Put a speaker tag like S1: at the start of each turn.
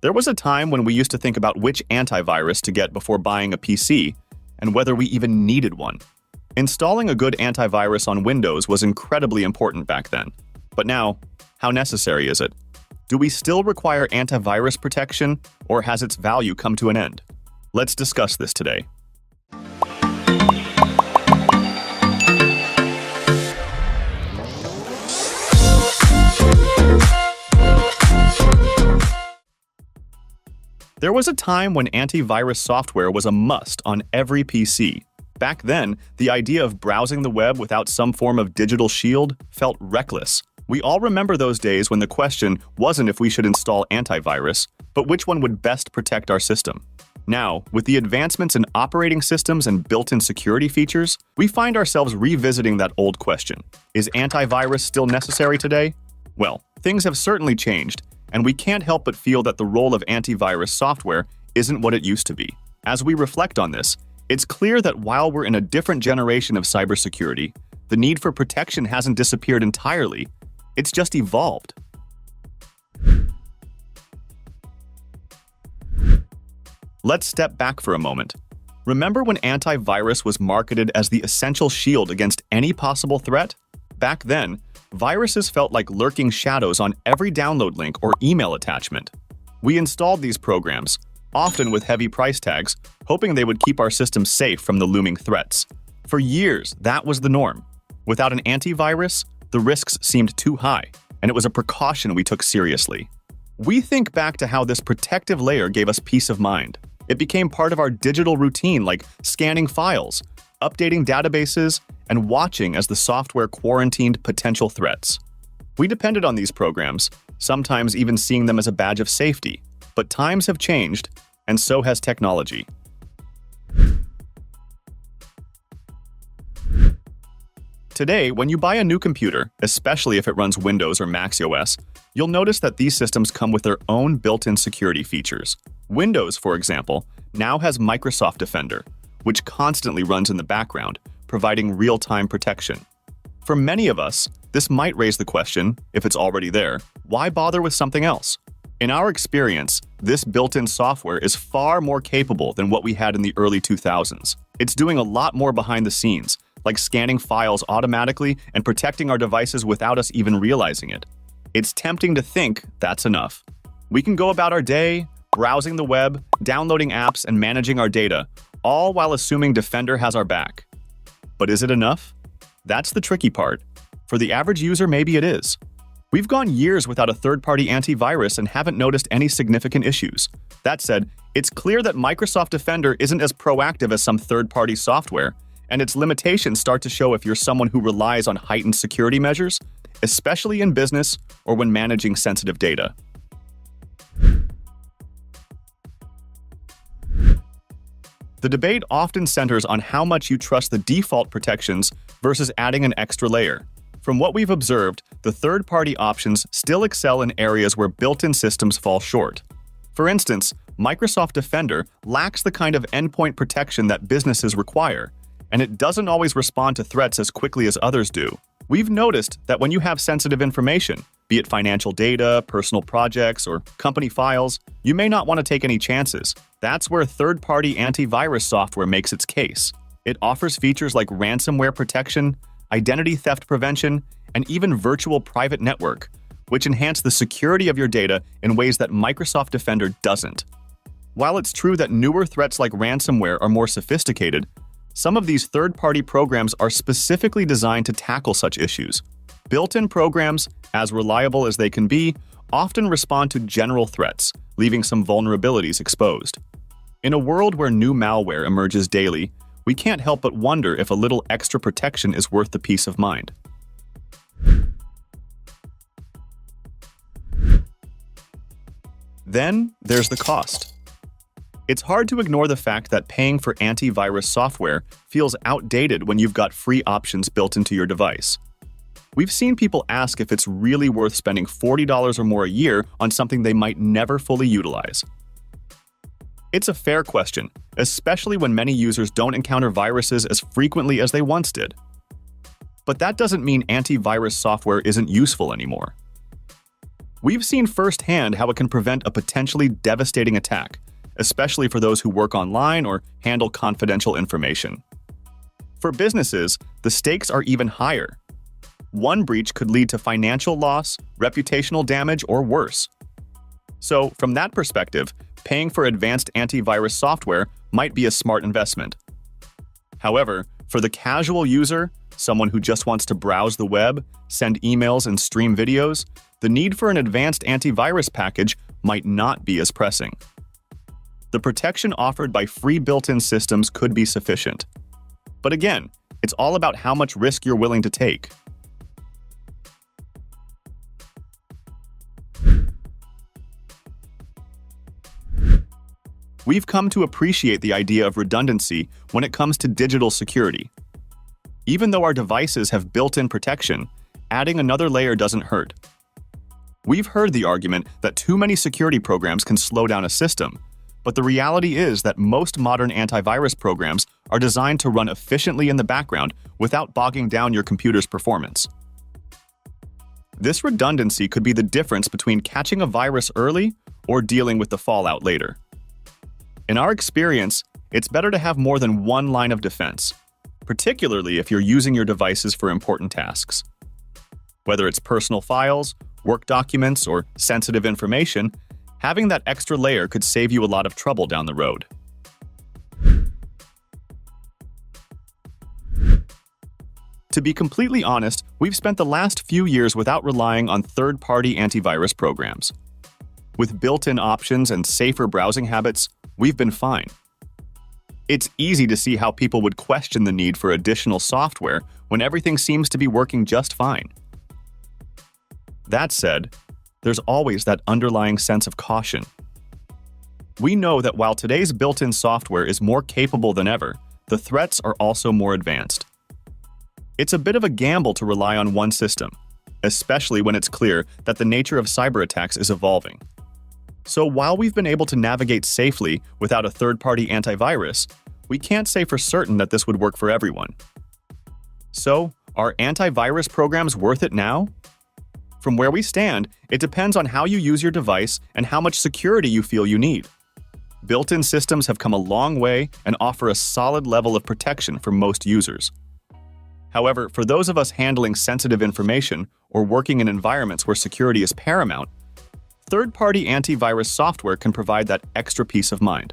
S1: There was a time when we used to think about which antivirus to get before buying a PC, and whether we even needed one. Installing a good antivirus on Windows was incredibly important back then. But now, how necessary is it? Do we still require antivirus protection, or has its value come to an end? Let's discuss this today. There was a time when antivirus software was a must on every PC. Back then, the idea of browsing the web without some form of digital shield felt reckless. We all remember those days when the question wasn't if we should install antivirus, but which one would best protect our system. Now, with the advancements in operating systems and built-in security features, we find ourselves revisiting that old question. Is antivirus still necessary today? Well, things have certainly changed, and we can't help but feel that the role of antivirus software isn't what it used to be. As we reflect on this, it's clear that while we're in a different generation of cybersecurity, the need for protection hasn't disappeared entirely. It's just evolved. Let's step back for a moment. Remember when antivirus was marketed as the essential shield against any possible threat? Back then, viruses felt like lurking shadows on every download link or email attachment. We installed these programs, often with heavy price tags, hoping they would keep our systems safe from the looming threats. For years, that was the norm. Without an antivirus, the risks seemed too high, and it was a precaution we took seriously. We think back to how this protective layer gave us peace of mind. It became part of our digital routine, like scanning files, updating databases, and watching as the software quarantined potential threats. We depended on these programs, sometimes even seeing them as a badge of safety. But times have changed, and so has technology. Today, when you buy a new computer, especially if it runs Windows or Mac OS, you'll notice that these systems come with their own built-in security features. Windows, for example, now has Microsoft Defender, which constantly runs in the background, providing real-time protection. For many of us, this might raise the question, if it's already there, why bother with something else? In our experience, this built-in software is far more capable than what we had in the early 2000s. It's doing a lot more behind the scenes, like scanning files automatically and protecting our devices without us even realizing it. It's tempting to think that's enough. We can go about our day, browsing the web, downloading apps, and managing our data, all while assuming Defender has our back. But is it enough? That's the tricky part. For the average user, maybe it is. We've gone years without a third-party antivirus and haven't noticed any significant issues. That said, it's clear that Microsoft Defender isn't as proactive as some third-party software, and its limitations start to show if you're someone who relies on heightened security measures, especially in business or when managing sensitive data. The debate often centers on how much you trust the default protections versus adding an extra layer. From what we've observed, the third-party options still excel in areas where built-in systems fall short. For instance, Microsoft Defender lacks the kind of endpoint protection that businesses require, and it doesn't always respond to threats as quickly as others do. We've noticed that when you have sensitive information, be it financial data, personal projects, or company files, you may not want to take any chances. That's where third-party antivirus software makes its case. It offers features like ransomware protection, identity theft prevention, and even virtual private network, which enhance the security of your data in ways that Microsoft Defender doesn't. While it's true that newer threats like ransomware are more sophisticated, some of these third-party programs are specifically designed to tackle such issues. Built-in programs, as reliable as they can be, often respond to general threats, leaving some vulnerabilities exposed. In a world where new malware emerges daily, we can't help but wonder if a little extra protection is worth the peace of mind. Then there's the cost. It's hard to ignore the fact that paying for antivirus software feels outdated when you've got free options built into your device. We've seen people ask if it's really worth spending $40 or more a year on something they might never fully utilize. It's a fair question, especially when many users don't encounter viruses as frequently as they once did. But that doesn't mean antivirus software isn't useful anymore. We've seen firsthand how it can prevent a potentially devastating attack, especially for those who work online or handle confidential information. For businesses, the stakes are even higher. One breach could lead to financial loss, reputational damage, or worse. So, from that perspective, paying for advanced antivirus software might be a smart investment. However, for the casual user, someone who just wants to browse the web, send emails, and stream videos, the need for an advanced antivirus package might not be as pressing. The protection offered by free built-in systems could be sufficient. But again, it's all about how much risk you're willing to take. We've come to appreciate the idea of redundancy when it comes to digital security. Even though our devices have built-in protection, adding another layer doesn't hurt. We've heard the argument that too many security programs can slow down a system, but the reality is that most modern antivirus programs are designed to run efficiently in the background without bogging down your computer's performance. This redundancy could be the difference between catching a virus early or dealing with the fallout later. In our experience, it's better to have more than one line of defense, particularly if you're using your devices for important tasks. Whether it's personal files, work documents, or sensitive information, having that extra layer could save you a lot of trouble down the road. To be completely honest, we've spent the last few years without relying on third-party antivirus programs. With built-in options and safer browsing habits, we've been fine. It's easy to see how people would question the need for additional software when everything seems to be working just fine. That said, there's always that underlying sense of caution. We know that while today's built-in software is more capable than ever, the threats are also more advanced. It's a bit of a gamble to rely on one system, especially when it's clear that the nature of cyber attacks is evolving. So while we've been able to navigate safely without a third-party antivirus, we can't say for certain that this would work for everyone. So, are antivirus programs worth it now? From where we stand, it depends on how you use your device and how much security you feel you need. Built-in systems have come a long way and offer a solid level of protection for most users. However, for those of us handling sensitive information or working in environments where security is paramount, third-party antivirus software can provide that extra peace of mind.